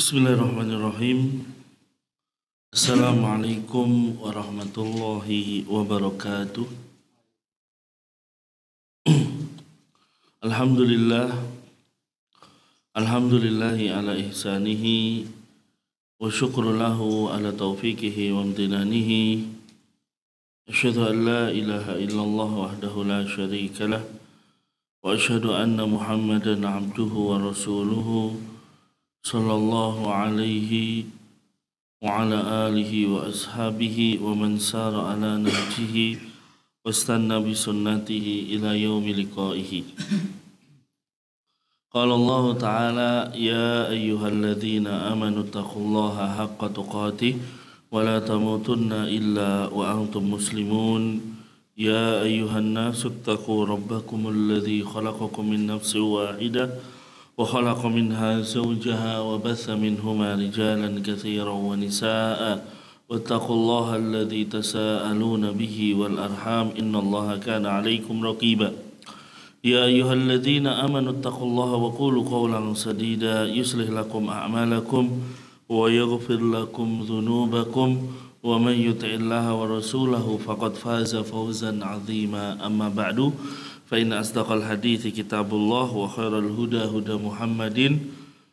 Bismillahirrahmanirrahim. Assalamualaikum warahmatullahi wabarakatuh. Alhamdulillah. Alhamdulillahi ala ihsanihi wa syukru lahu ala taufiqihi wa amtinanihi. Asyhadu an la ilaha illallah wahdahu la syarika lah wa asyhadu anna Muhammadan abduhu wa rasuluhu sallallahu alaihi wa ala alihi wa ashabihi wa man sara ala nahjihi wastanna bi sunnatihi ila yaumi liqaihi. Qala Allah ta'ala ya ayyuhalladzina amanu taqullaha haqqa tuqatih wa la tamutunna illa wa antum muslimun. Ya ayyuhan nasu taqu rabbakumul ladzi khalaqakum min nafsin wahidah وخلق منها زوجها وبث منهما رجالا كثيرا ونساء واتقوا الله الذي تساءلون به والأرحام إن الله كان عليكم رقيبا يا أيها الذين آمنوا اتقوا الله وقولوا قولا سديدا يصلح لكم أعمالكم ويغفر لكم ذنوبكم ومن يطع الله ورسوله فقد فاز فوزا عظيما أما بعد فإن أصدق الحديث كتاب الله وخير الهدى هدى محمد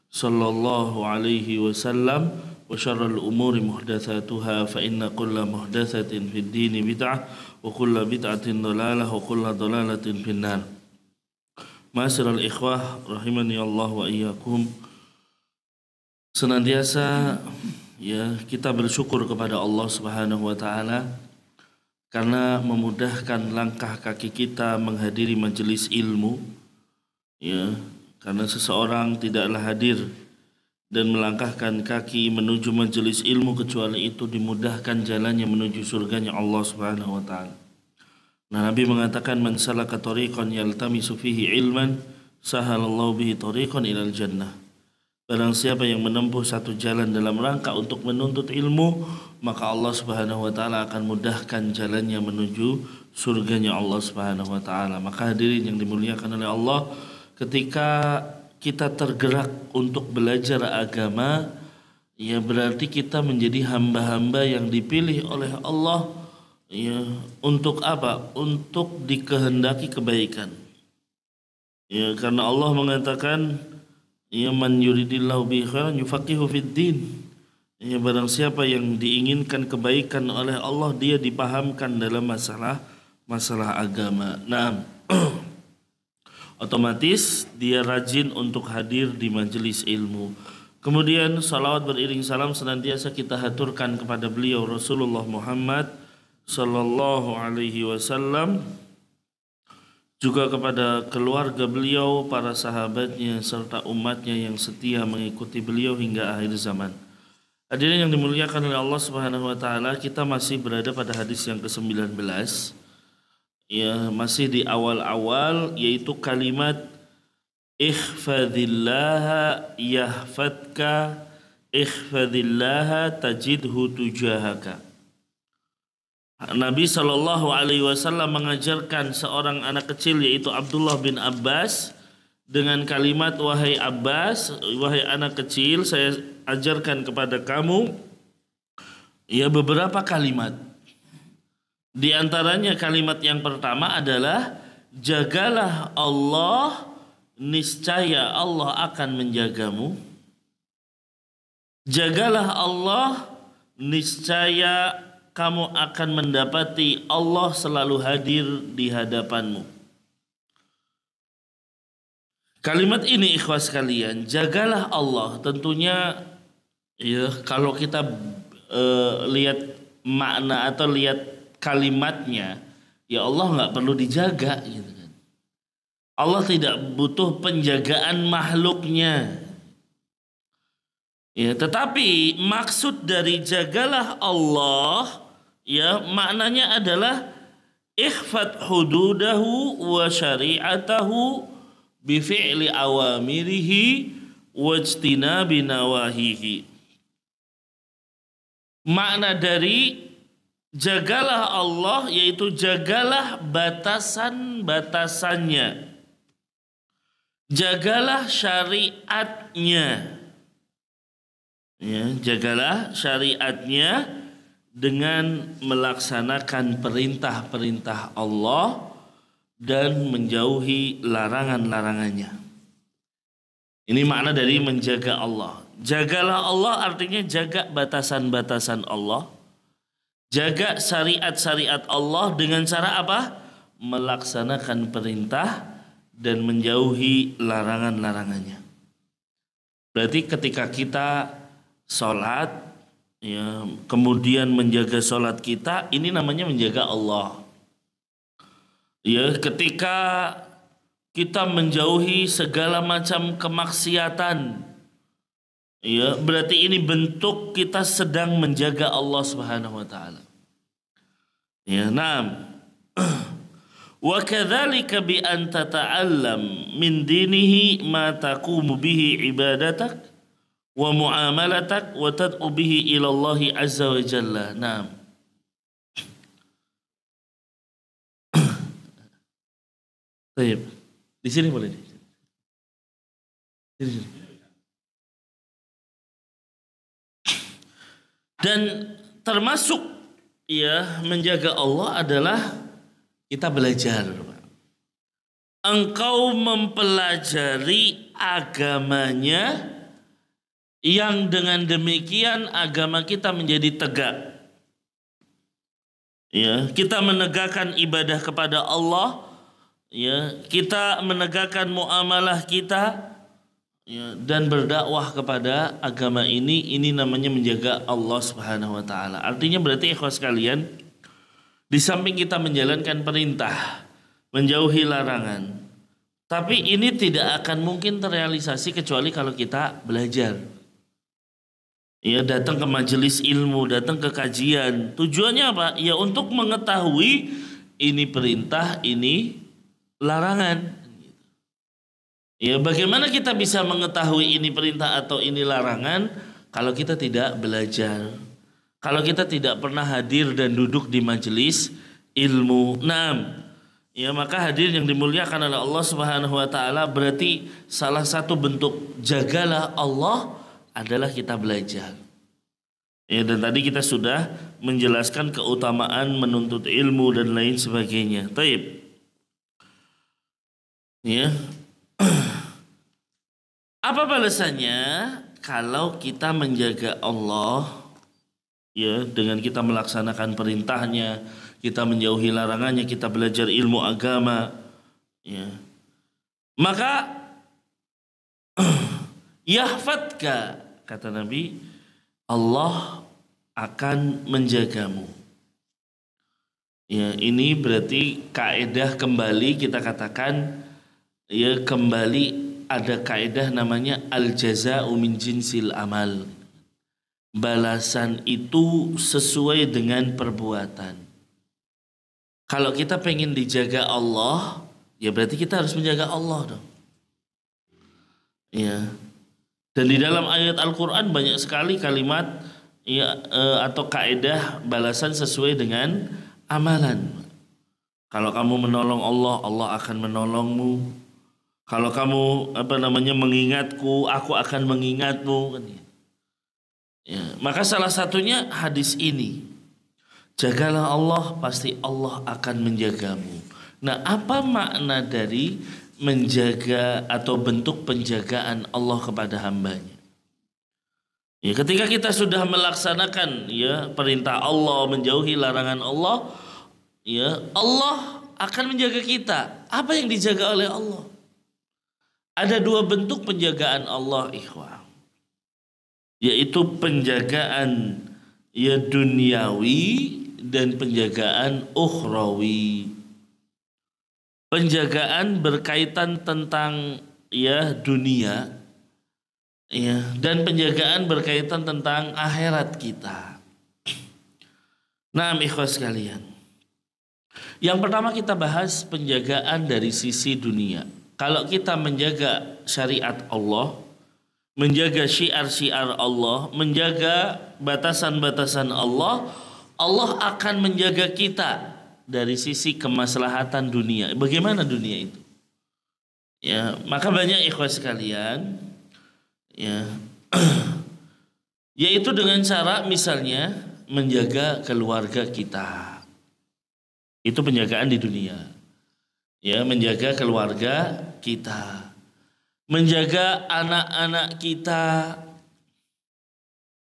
صلى الله عليه وسلم وشر الأمور محدثاتها فإن كل محدثة في الدين بدعة وكل بدعة ضلالة وكل ضلالة في النار. Ma'asyiral ikhwah rahimani Allah wa iyyakum. Senantiasa kita bersyukur kepada Allah Subhanahu wa taala karena memudahkan langkah kaki kita menghadiri majelis ilmu, karena seseorang tidaklah hadir dan melangkahkan kaki menuju majelis ilmu kecuali itu dimudahkan jalannya menuju surganya Allah Subhanahu wa taala. Nah, Nabi mengatakan man salaka tariqan yaltamisu fihi ilman sahalallahu bihi tariqan ilal jannah. Barang siapa yang menempuh satu jalan dalam rangka untuk menuntut ilmu, maka Allah Subhanahu wa taala akan mudahkan jalannya menuju surganya Allah Subhanahu wa taala. Maka hadirin yang dimuliakan oleh Allah, ketika kita tergerak untuk belajar agama, berarti kita menjadi hamba-hamba yang dipilih oleh Allah, untuk apa? Untuk dikehendaki kebaikan. Karena Allah mengatakan man yuridillahu bihi khairan yufaqihu fid din. Barang siapa yang diinginkan kebaikan oleh Allah, dia dipahamkan dalam masalah agama. Nah, otomatis dia rajin untuk hadir di majelis ilmu. Kemudian salawat beriring salam senantiasa kita haturkan kepada beliau Rasulullah Muhammad sallallahu alaihi wasallam, juga kepada keluarga beliau, para sahabatnya, serta umatnya yang setia mengikuti beliau hingga akhir zaman. Hadirin yang dimuliakan oleh Allah Subhanahu wa taala, kita masih berada pada hadis yang ke-19. Masih di awal-awal, yaitu kalimat ihfadhillaha yahfadka, ihfadhillaha tajidhu tujahaka. Nabi Shallallahu Alaihi Wasallam mengajarkan seorang anak kecil, yaitu Abdullah bin Abbas, dengan kalimat wahai Abbas, wahai anak kecil, saya ajarkan kepada kamu beberapa kalimat. Di antaranya kalimat yang pertama adalah jagalah Allah, niscaya Allah akan menjagamu. Jagalah Allah, niscaya kamu akan mendapati Allah selalu hadir di hadapanmu. Kalimat ini ikhwas sekalian, jagalah Allah, tentunya kalau kita lihat makna atau lihat kalimatnya, Allah nggak perlu dijaga gitu kan. Allah tidak butuh penjagaan makhluknya. Tetapi maksud dari jagalah Allah, maknanya adalah ihfad hududahu wa syari'atahu bi fi'li awamirihi wajtinabi nawahihi. Makna dari jagalah Allah yaitu jagalah batasan-batasannya, jagalah syariatnya, Ya, jagalah syariatnya dengan melaksanakan perintah-perintah Allah dan menjauhi larangan-larangannya. Ini makna dari menjaga Allah. Jagalah Allah artinya jaga batasan-batasan Allah. Jaga syariat-syariat Allah dengan cara apa? Melaksanakan perintah dan menjauhi larangan-larangannya. Berarti ketika kita sholat, ya, kemudian menjaga sholat kita, ini namanya menjaga Allah. Ya, ketika kita menjauhi segala macam kemaksiatan, ya, berarti ini bentuk kita sedang menjaga Allah Subhanahu wa taala. Ya, naam. Wa kadzalika bi an tata'allam min dinihi ma taqumu bihi ibadatak wa muamalatak wa tad'u bihi ila Allah azza wa jalla. Naam. Baik. Di sini boleh. Di sini. Dan termasuk ya menjaga Allah adalah kita belajar. Engkau mempelajari agamanya, yang dengan demikian agama kita menjadi tegak. Ya, kita menegakkan ibadah kepada Allah, ya, kita menegakkan muamalah kita, ya, dan berdakwah kepada agama ini namanya menjaga Allah Subhanahu wa taala. Artinya berarti ikhwas sekalian, di samping kita menjalankan perintah, menjauhi larangan, tapi ini tidak akan mungkin terrealisasi kecuali kalau kita belajar. Ya, datang ke majelis ilmu, datang ke kajian. Tujuannya apa? Ya, untuk mengetahui ini perintah, ini larangan. Ya, bagaimana kita bisa mengetahui ini perintah atau ini larangan kalau kita tidak belajar? Kalau kita tidak pernah hadir dan duduk di majelis ilmu. Nah, ya, maka hadir yang dimuliakan oleh Allah Subhanahu wa taala, berarti salah satu bentuk jagalah Allah adalah kita belajar. Ya, dan tadi kita sudah menjelaskan keutamaan menuntut ilmu dan lain sebagainya. Taib. Ya. Apa balasannya kalau kita menjaga Allah, ya, dengan kita melaksanakan perintahnya, kita menjauhi larangannya, kita belajar ilmu agama, ya, maka yahfadka, kata Nabi, Allah akan menjagamu. Ya, ini berarti kaidah kembali kita katakan, ya, kembali ada kaidah namanya al-jaza'u min jinsil amal. Balasan itu sesuai dengan perbuatan. Kalau kita pengen dijaga Allah, ya berarti kita harus menjaga Allah dong. Ya. Dan di dalam ayat Al-Quran banyak sekali kalimat, ya, atau kaidah balasan sesuai dengan amalan. Kalau kamu menolong Allah, Allah akan menolongmu. Kalau kamu mengingatku, aku akan mengingatmu. Ya, maka salah satunya hadis ini. Jagalah Allah, pasti Allah akan menjagamu. Nah, apa makna dari menjaga atau bentuk penjagaan Allah kepada hambanya? Ya, ketika kita sudah melaksanakan, ya, perintah Allah, menjauhi larangan Allah, ya, Allah akan menjaga kita. Apa yang dijaga oleh Allah? Ada dua bentuk penjagaan Allah, ikhwah, yaitu penjagaan, ya, duniawi dan penjagaan ukhrawi. Penjagaan berkaitan tentang, ya, dunia, ya, dan penjagaan berkaitan tentang akhirat kita. Nah, ikhwas sekalian, yang pertama kita bahas penjagaan dari sisi dunia. Kalau kita menjaga syariat Allah, menjaga syiar-syiar Allah, menjaga batasan-batasan Allah, Allah akan menjaga kita dari sisi kemaslahatan dunia. Bagaimana dunia itu? Ya, maka banyak ikhwas sekalian, ya, Yaitu dengan cara misalnya menjaga keluarga kita. Itu penjagaan di dunia. Ya, menjaga keluarga kita. Menjaga anak-anak kita.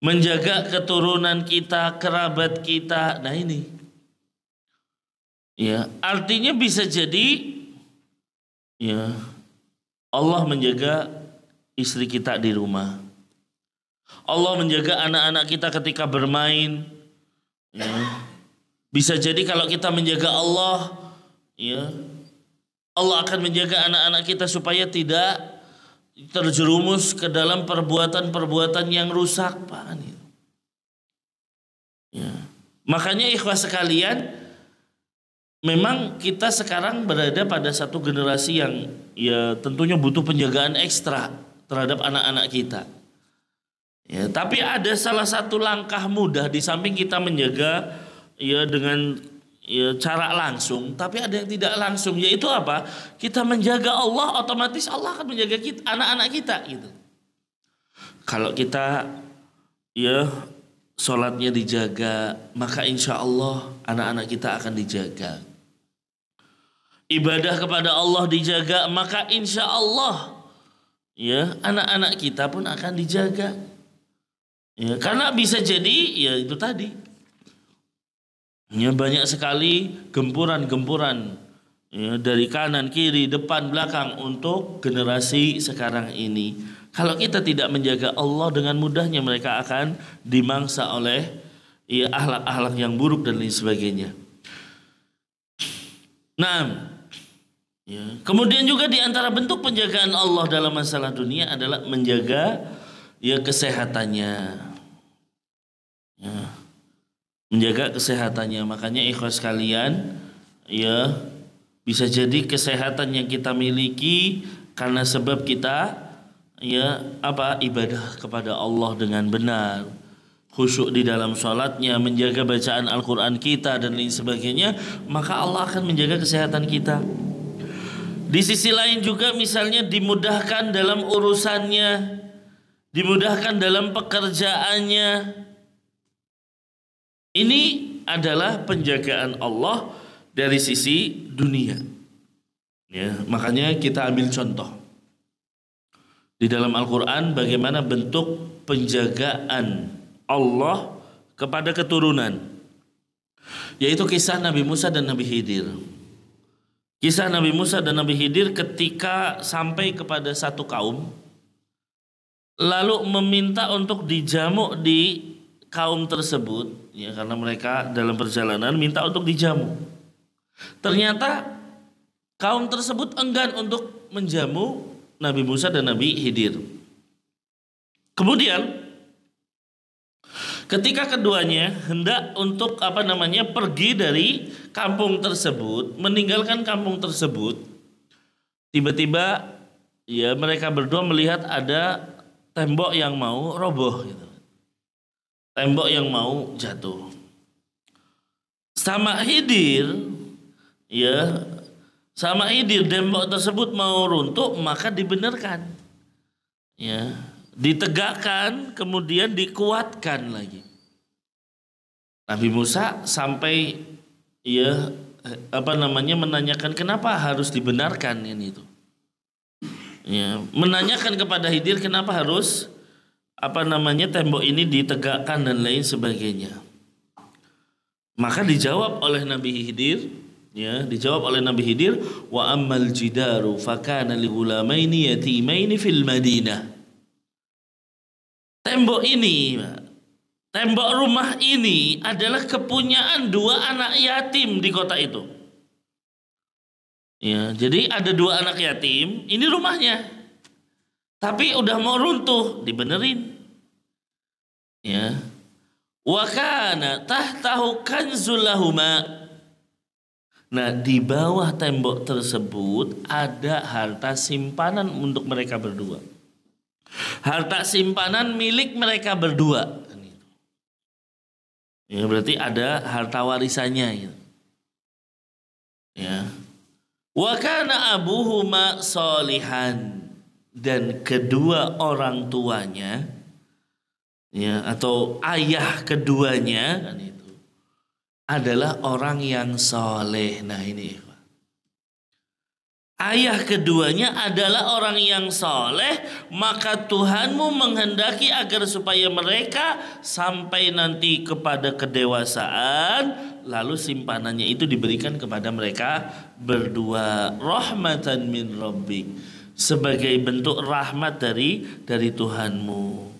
Menjaga keturunan kita, kerabat kita. Nah ini. Ya, artinya bisa jadi ya Allah menjaga istri kita di rumah. Allah menjaga anak-anak kita ketika bermain. Ya. Bisa jadi kalau kita menjaga Allah, ya, Allah akan menjaga anak-anak kita supaya tidak terjerumus ke dalam perbuatan-perbuatan yang rusak, Pak. Ya. Makanya ikhwah sekalian, memang kita sekarang berada pada satu generasi yang ya tentunya butuh penjagaan ekstra terhadap anak-anak kita. Ya, tapi ada salah satu langkah mudah di samping kita menjaga ya dengan ya, cara langsung, tapi ada yang tidak langsung, yaitu apa? Kita menjaga Allah, otomatis Allah akan menjaga kita, anak-anak kita gitu. Kalau kita ya sholatnya dijaga, maka insya Allah anak-anak kita akan dijaga. Ibadah kepada Allah dijaga, maka insya Allah ya anak-anak kita pun akan dijaga. Ya, karena bisa jadi ya itu tadi. Ya, banyak sekali gempuran-gempuran ya, dari kanan, kiri, depan, belakang untuk generasi sekarang ini. Kalau kita tidak menjaga Allah, dengan mudahnya mereka akan dimangsa oleh ya, akhlak-akhlak yang buruk dan lain sebagainya. Nah, ya, kemudian juga di antara bentuk penjagaan Allah dalam masalah dunia adalah menjaga ya kesehatannya. Ya, menjaga kesehatannya. Makanya ikhwah sekalian, ya bisa jadi kesehatan yang kita miliki karena sebab kita ya ibadah kepada Allah dengan benar, khusyuk di dalam sholatnya, menjaga bacaan Al-Quran kita dan lain sebagainya, maka Allah akan menjaga kesehatan kita. Di sisi lain juga misalnya dimudahkan dalam urusannya, dimudahkan dalam pekerjaannya. Ini adalah penjagaan Allah dari sisi dunia. Ya, makanya kita ambil contoh di dalam Al-Quran bagaimana bentuk penjagaan Allah kepada keturunan, yaitu kisah Nabi Musa dan Nabi Khidir. Kisah Nabi Musa dan Nabi Khidir ketika sampai kepada satu kaum, lalu meminta untuk dijamu di kaum tersebut, ya karena mereka dalam perjalanan minta untuk dijamu. Ternyata kaum tersebut enggan untuk menjamu Nabi Musa dan Nabi Khidir. Kemudian ketika keduanya hendak untuk pergi dari kampung tersebut, meninggalkan kampung tersebut, tiba-tiba ya mereka berdua melihat ada tembok yang mau roboh gitu. Tembok yang mau jatuh. Sama Khidir tembok tersebut mau runtuh, maka dibenarkan. Ya, ditegakkan, kemudian dikuatkan lagi. Nabi Musa sampai menanyakan kenapa harus dibenarkan ini itu. Ya, menanyakan kepada Khidir kenapa harus tembok ini ditegakkan dan lain sebagainya. Maka dijawab oleh Nabi Khidir, wa ammal jidaru fakana li ghulamaini yatimaini fil Madinah. Tembok rumah ini adalah kepunyaan dua anak yatim di kota itu. Ya, jadi ada dua anak yatim, ini rumahnya. Tapi udah mau runtuh, dibenerin. Ya. Wa kana tahtahu kanzul lahuma. Nah, di bawah tembok tersebut ada harta simpanan untuk mereka berdua. Harta simpanan milik mereka berdua. Ya, berarti ada harta warisannya gitu. Ya. Wa kana abuhuma sholihan, dan kedua orang tuanya ya, atau ayah keduanya kan itu adalah orang yang soleh. Nah ini ayah keduanya adalah orang yang soleh, maka Tuhanmu menghendaki agar supaya mereka sampai nanti kepada kedewasaan, lalu simpanannya itu diberikan kepada mereka berdua, rahmatan min rabbik, sebagai bentuk rahmat dari Tuhanmu.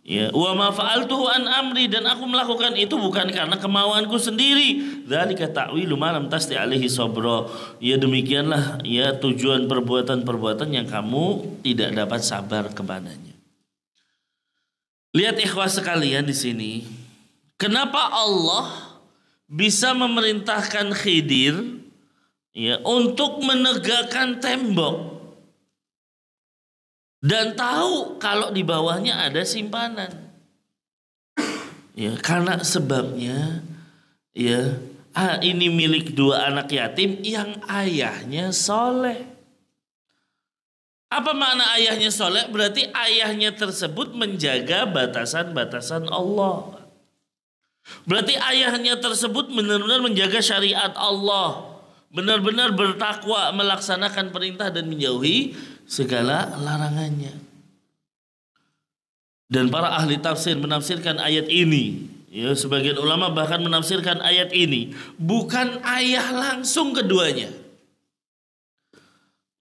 Ya, wa ma fa'altuhu an amri, dan aku melakukan itu bukan karena kemauanku sendiri. Dzalika ta'wilu ma lam tasti alaihi sabra. Ya demikianlah ya tujuan perbuatan-perbuatan yang kamu tidak dapat sabar kepadanya. Lihat ikhwah sekalian di sini, kenapa Allah bisa memerintahkan Khidir ya untuk menegakkan tembok dan tahu kalau di bawahnya ada simpanan. Ya, karena sebabnya ya ini milik dua anak yatim yang ayahnya soleh. Apa makna ayahnya soleh? Berarti ayahnya tersebut menjaga batasan-batasan Allah. Berarti ayahnya tersebut benar-benar menjaga syariat Allah, benar-benar bertakwa, melaksanakan perintah dan menjauhi segala larangannya. Dan para ahli tafsir menafsirkan ayat ini, ya sebagian ulama bahkan menafsirkan ayat ini bukan ayah langsung keduanya.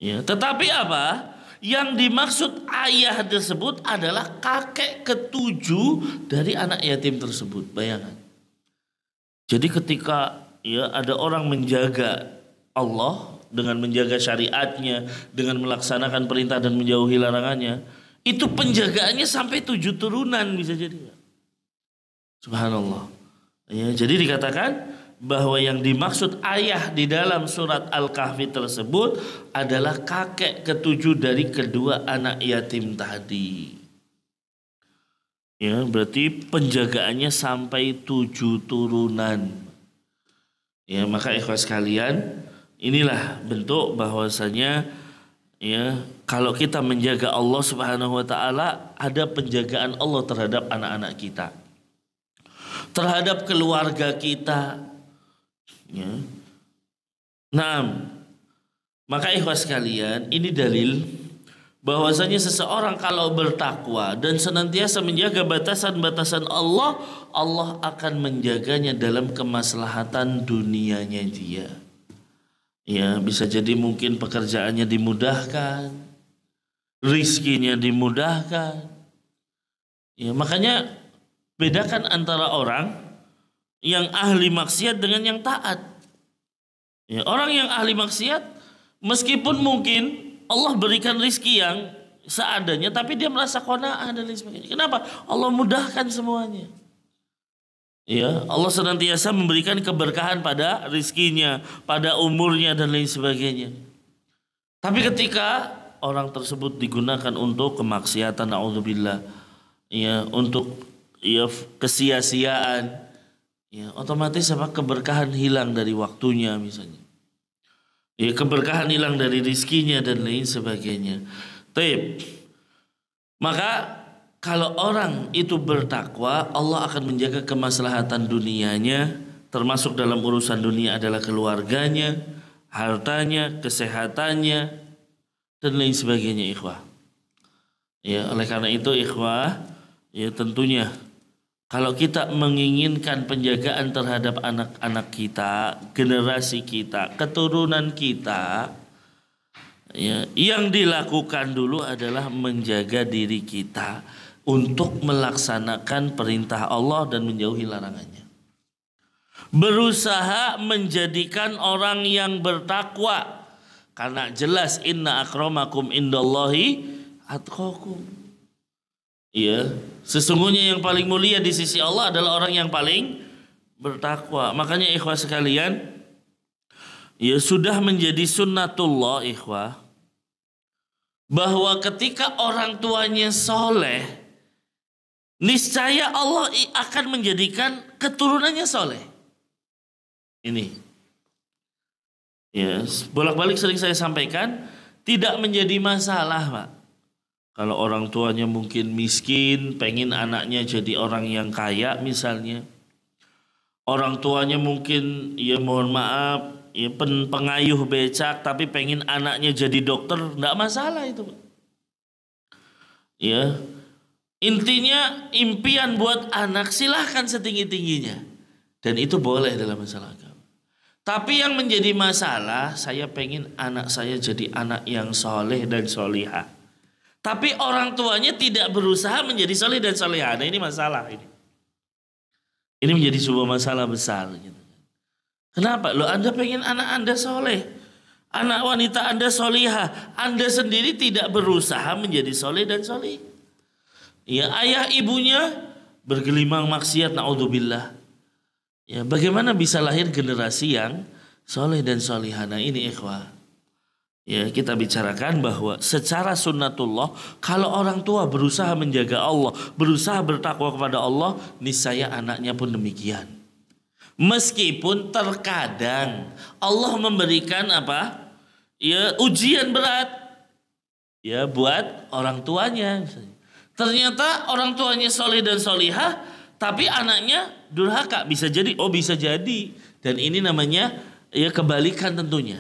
Ya, tetapi apa? Yang dimaksud ayah tersebut adalah kakek ketujuh dari anak yatim tersebut. Bayangkan. Jadi ketika ya ada orang menjaga Allah dengan menjaga syariatnya, dengan melaksanakan perintah dan menjauhi larangannya, itu penjagaannya sampai 7 turunan bisa jadi. Subhanallah. Ya, jadi dikatakan bahwa yang dimaksud ayah di dalam surat Al-Kahfi tersebut adalah kakek ketujuh dari kedua anak yatim tadi. Ya, berarti penjagaannya sampai 7 turunan. Ya, maka ikhwas sekalian, inilah bentuk bahwasanya ya kalau kita menjaga Allah Subhanahu wa taala, ada penjagaan Allah terhadap anak-anak kita, terhadap keluarga kita. Ya. Nah, maka ikhwas sekalian, ini dalil bahwasanya seseorang kalau bertakwa dan senantiasa menjaga batasan-batasan Allah, Allah akan menjaganya dalam kemaslahatan dunianya dia. Ya, bisa jadi mungkin pekerjaannya dimudahkan, rizkinya dimudahkan. Ya, makanya bedakan antara orang yang ahli maksiat dengan yang taat. Ya, orang yang ahli maksiat meskipun mungkin Allah berikan rizki yang seadanya, tapi dia merasa qanaah dan lain sebagainya. Kenapa? Allah mudahkan semuanya. Ya, Allah senantiasa memberikan keberkahan pada rizkinya, pada umurnya dan lain sebagainya. Tapi ketika orang tersebut digunakan untuk kemaksiatan, naudzubillah, ya, untuk ya kesia-siaan, ya, otomatis apa? Keberkahan hilang dari waktunya misalnya. Ya, keberkahan hilang dari rizkinya dan lain sebagainya. Taib. Maka kalau orang itu bertakwa, Allah akan menjaga kemaslahatan dunianya, termasuk dalam urusan dunia adalah keluarganya, hartanya, kesehatannya, dan lain sebagainya, ikhwah. Ya, oleh karena itu ikhwah, ya tentunya kalau kita menginginkan penjagaan terhadap anak-anak kita, generasi kita, keturunan kita, ya, yang dilakukan dulu adalah menjaga diri kita untuk melaksanakan perintah Allah dan menjauhi larangannya. Berusaha menjadikan orang yang bertakwa, karena jelas inna akramakum indallahi atqakum. Ya, sesungguhnya yang paling mulia di sisi Allah adalah orang yang paling bertakwa. Makanya ikhwah sekalian, ya sudah menjadi sunnatullah ikhwah, bahwa ketika orang tuanya soleh, niscaya Allah akan menjadikan keturunannya soleh. Ini, ya bolak-balik sering saya sampaikan, tidak menjadi masalah, Pak. Kalau orang tuanya mungkin miskin, pengen anaknya jadi orang yang kaya misalnya. Orang tuanya mungkin, ya mohon maaf, ya pengayuh becak, tapi pengen anaknya jadi dokter, enggak masalah itu. Ya, intinya impian buat anak silahkan setinggi-tingginya. Dan itu boleh dalam masalah agama. Tapi yang menjadi masalah, saya pengen anak saya jadi anak yang soleh dan solihah. Tapi orang tuanya tidak berusaha menjadi soleh dan solihah. Nah ini masalah ini. Ini menjadi sebuah masalah besar. Gitu. Kenapa? Loh Anda pengen anak Anda soleh. Anak wanita Anda solihah. Anda sendiri tidak berusaha menjadi soleh dan solih. Ya, ayah ibunya bergelimang maksiat, na'udzubillah. Ya, bagaimana bisa lahir generasi yang soleh dan solihah? Nah ini ikhwah. Ya, kita bicarakan bahwa secara sunnatullah kalau orang tua berusaha menjaga Allah, berusaha bertakwa kepada Allah, niscaya anaknya pun demikian. Meskipun terkadang Allah memberikan apa? Ya, ujian berat. Ya, buat orang tuanya. Ternyata orang tuanya soleh dan solihah, tapi anaknya durhaka. Bisa jadi, bisa jadi. Dan ini namanya ya kebalikan tentunya.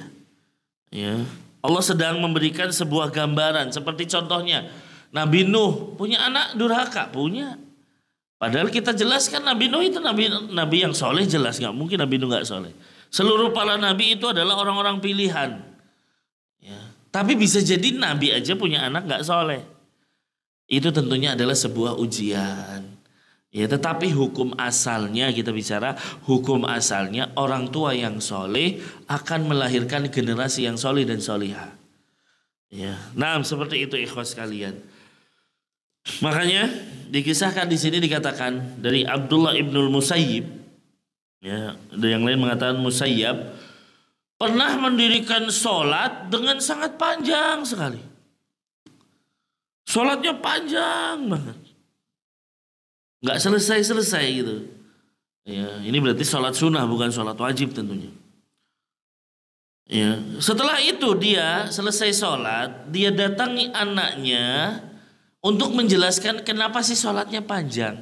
Ya. Allah sedang memberikan sebuah gambaran. Seperti contohnya Nabi Nuh punya anak durhaka, punya. Padahal kita jelaskan Nabi Nuh itu nabi yang soleh, jelas nggak mungkin Nabi Nuh nggak soleh. Seluruh para nabi itu adalah orang-orang pilihan. Ya. Tapi bisa jadi nabi aja punya anak nggak soleh. Itu tentunya adalah sebuah ujian. Ya, tetapi hukum asalnya kita bicara hukum asalnya orang tua yang soleh akan melahirkan generasi yang soleh dan solihah. Ya, nah seperti itu ikhwas sekalian. Makanya dikisahkan di sini dikatakan dari Abdullah ibnul Musayyib, ya, ada yang lain mengatakan Musayyab pernah mendirikan sholat dengan sangat panjang sekali. Sholatnya panjang banget. Nggak selesai-selesai gitu. Ya, ini berarti sholat sunnah bukan sholat wajib tentunya. Ya, setelah itu dia selesai sholat, dia datangi anaknya untuk menjelaskan kenapa sih sholatnya panjang.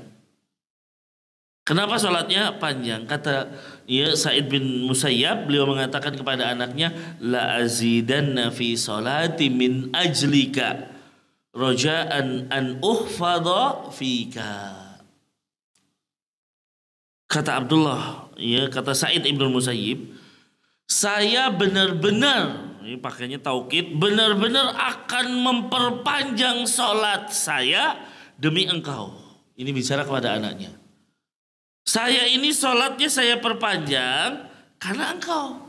Kenapa sholatnya panjang? Kata ya Sa'id bin Musayyab, beliau mengatakan kepada anaknya, la azidanna fi sholati min ajlika roja'an an uhfadha fika. Kata Abdullah, ya kata Sa'id ibn Musayyib, saya benar-benar, ini pakainya taukid, benar-benar akan memperpanjang sholat saya demi engkau. Ini bicara kepada anaknya. Saya ini sholatnya saya perpanjang karena engkau.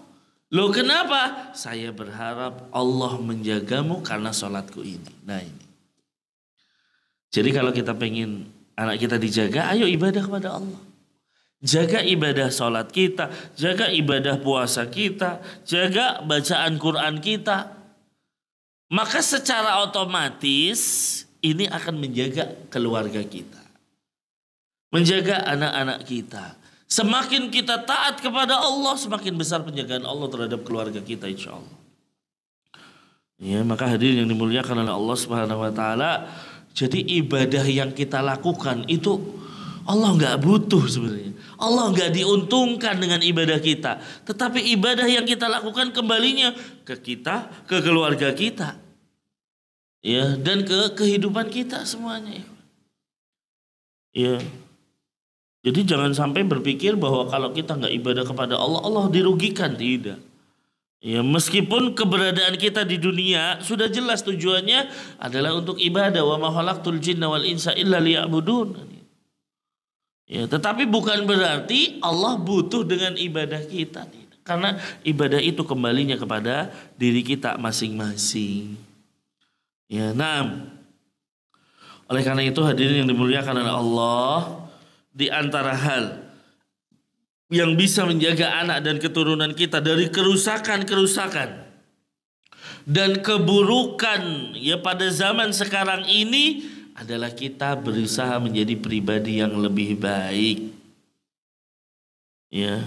Loh kenapa? Saya berharap Allah menjagamu karena sholatku ini. Nah ini. Jadi kalau kita pengen anak kita dijaga, ayo ibadah kepada Allah. Jaga ibadah sholat kita, jaga ibadah puasa kita, jaga bacaan Quran kita. Maka secara otomatis ini akan menjaga keluarga kita. Menjaga anak-anak kita. Semakin kita taat kepada Allah, semakin besar penjagaan Allah terhadap keluarga kita insya Allah. Ya, maka hadirin yang dimuliakan oleh Allah Subhanahu wa taala, jadi ibadah yang kita lakukan itu Allah nggak butuh sebenarnya. Allah nggak diuntungkan dengan ibadah kita. Tetapi ibadah yang kita lakukan kembalinya ke kita, ke keluarga kita. Ya, dan ke kehidupan kita semuanya. Ya. Jadi jangan sampai berpikir bahwa kalau kita nggak ibadah kepada Allah, Allah dirugikan. Tidak. Ya, meskipun keberadaan kita di dunia sudah jelas tujuannya adalah untuk ibadah. Wa ma khalaqtul jinna wal insa illa liya'budun. Ya, tetapi bukan berarti Allah butuh dengan ibadah kita. Karena ibadah itu kembalinya kepada diri kita masing-masing. Ya, nah. Oleh karena itu hadirin yang dimuliakan oleh Allah, di antara hal yang bisa menjaga anak dan keturunan kita dari kerusakan-kerusakan dan keburukan ya pada zaman sekarang ini adalah kita berusaha menjadi pribadi yang lebih baik. Ya,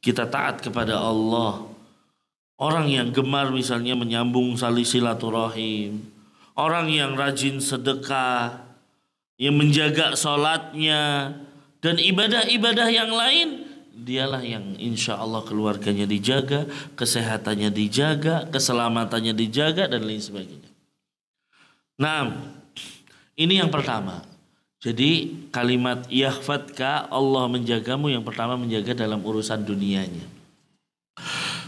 kita taat kepada Allah. Orang yang gemar misalnya menyambung silaturahim, Orang yang rajin sedekah, yang menjaga sholatnya, dan ibadah-ibadah yang lain, dialah yang insya Allah keluarganya dijaga, kesehatannya dijaga, keselamatannya dijaga, dan lain sebagainya. Nah, ini yang pertama. Jadi kalimat yahfadka, Allah menjagamu, yang pertama menjaga dalam urusan dunianya.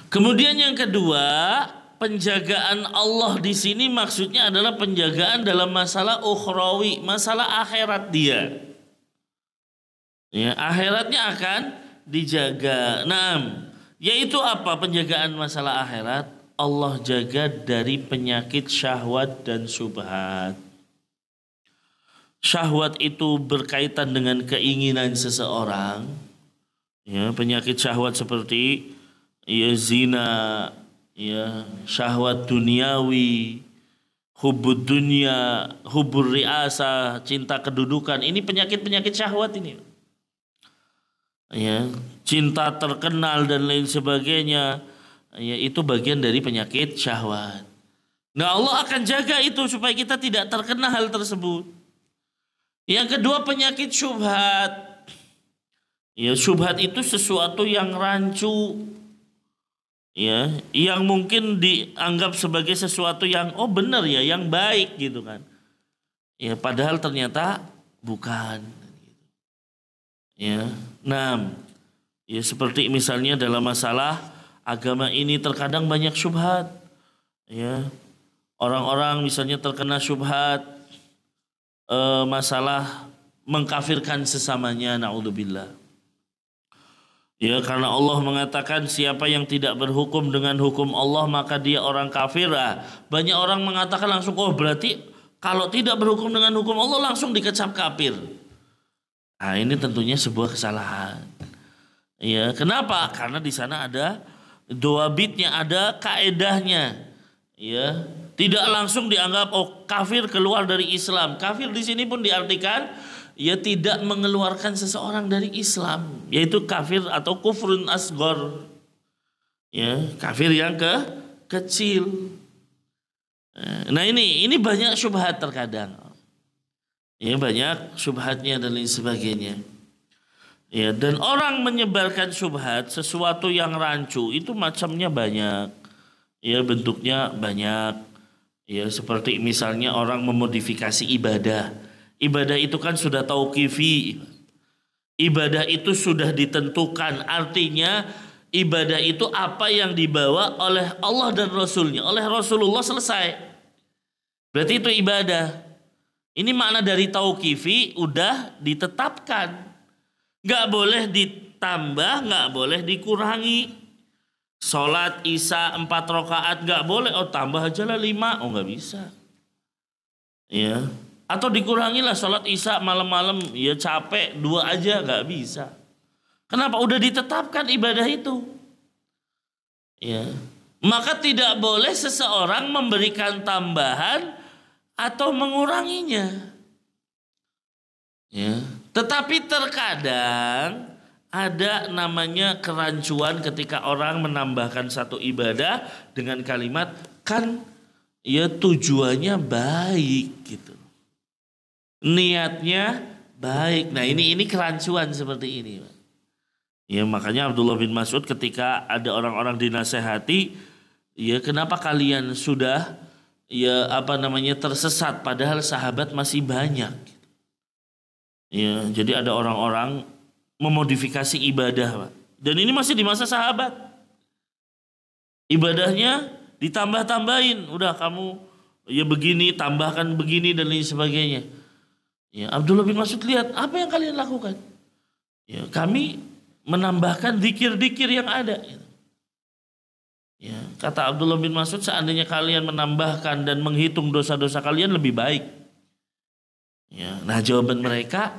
Kemudian yang kedua, penjagaan Allah di sini maksudnya adalah penjagaan dalam masalah ukhrawi, masalah akhirat dia. Ya, akhiratnya akan dijaga. Naam, yaitu apa penjagaan masalah akhirat? Allah jaga dari penyakit syahwat dan syubhat. Syahwat itu berkaitan dengan keinginan seseorang. Ya, penyakit syahwat seperti ya zina, ya syahwat duniawi, hubud dunia, hubur riasa, cinta kedudukan. Ini penyakit-penyakit syahwat ini. Ya, cinta terkenal dan lain sebagainya. Ya, itu bagian dari penyakit syahwat. Nah, Allah akan jaga itu supaya kita tidak terkena hal tersebut. Yang kedua, penyakit syubhat. Ya, syubhat itu sesuatu yang rancu. Ya, yang mungkin dianggap sebagai sesuatu yang benar ya, yang baik gitu kan. Ya, padahal ternyata bukan. Ya, nah, ya seperti misalnya dalam masalah agama ini terkadang banyak syubhat. Ya, orang-orang misalnya terkena syubhat masalah mengkafirkan sesamanya, naudzubillah. Ya, karena Allah mengatakan siapa yang tidak berhukum dengan hukum Allah maka dia orang kafir. Banyak orang mengatakan langsung, berarti kalau tidak berhukum dengan hukum Allah langsung dikecap kafir. Nah, ini tentunya sebuah kesalahan. Ya, kenapa? Karena di sana ada doabitnya, ada kaedahnya. Ya, tidak langsung dianggap kafir keluar dari Islam. Kafir di sini pun diartikan ya tidak mengeluarkan seseorang dari Islam, yaitu kafir atau kufrun asghar. Ya, kafir yang kecil. Nah, ini banyak syubhat terkadang. Ya, banyak syubhatnya dan lain sebagainya. Ya, dan orang menyebarkan syubhat, sesuatu yang rancu itu macamnya banyak. Ya, bentuknya banyak. Ya, seperti misalnya orang memodifikasi ibadah. Ibadah itu kan sudah tauqifi. Ibadah itu sudah ditentukan. Artinya ibadah itu apa yang dibawa oleh Allah dan Rasulnya. Oleh Rasulullah selesai. Berarti itu ibadah. Ini makna dari tauqifi udah ditetapkan. Gak boleh ditambah, gak boleh dikurangi. Sholat isya 4 rakaat gak boleh. Tambah aja lah 5. Gak bisa. Ya. Atau dikurangilah sholat isya malam-malam. Ya capek 2 aja gak bisa. Kenapa? Udah ditetapkan ibadah itu. Ya. Maka tidak boleh seseorang memberikan tambahan atau menguranginya. Ya. Tetapi terkadang ada namanya kerancuan ketika orang menambahkan satu ibadah dengan kalimat kan ya tujuannya baik gitu. Niatnya baik. Nah, ini kerancuan seperti ini. Ya, makanya Abdullah bin Mas'ud ketika ada orang-orang dinasehati, ya kenapa kalian sudah tersesat padahal sahabat masih banyak. Ya, jadi ada orang-orang memodifikasi ibadah, Pak. Dan ini masih di masa sahabat. Ibadahnya ditambah-tambahin, udah kamu ya begini, tambahkan begini dan lain sebagainya. Ya, Abdullah bin Mas'ud lihat, apa yang kalian lakukan? Ya, kami menambahkan zikir-zikir yang ada. Ya, kata Abdullah bin Mas'ud, seandainya kalian menambahkan dan menghitung dosa-dosa kalian lebih baik. Ya, nah jawaban mereka,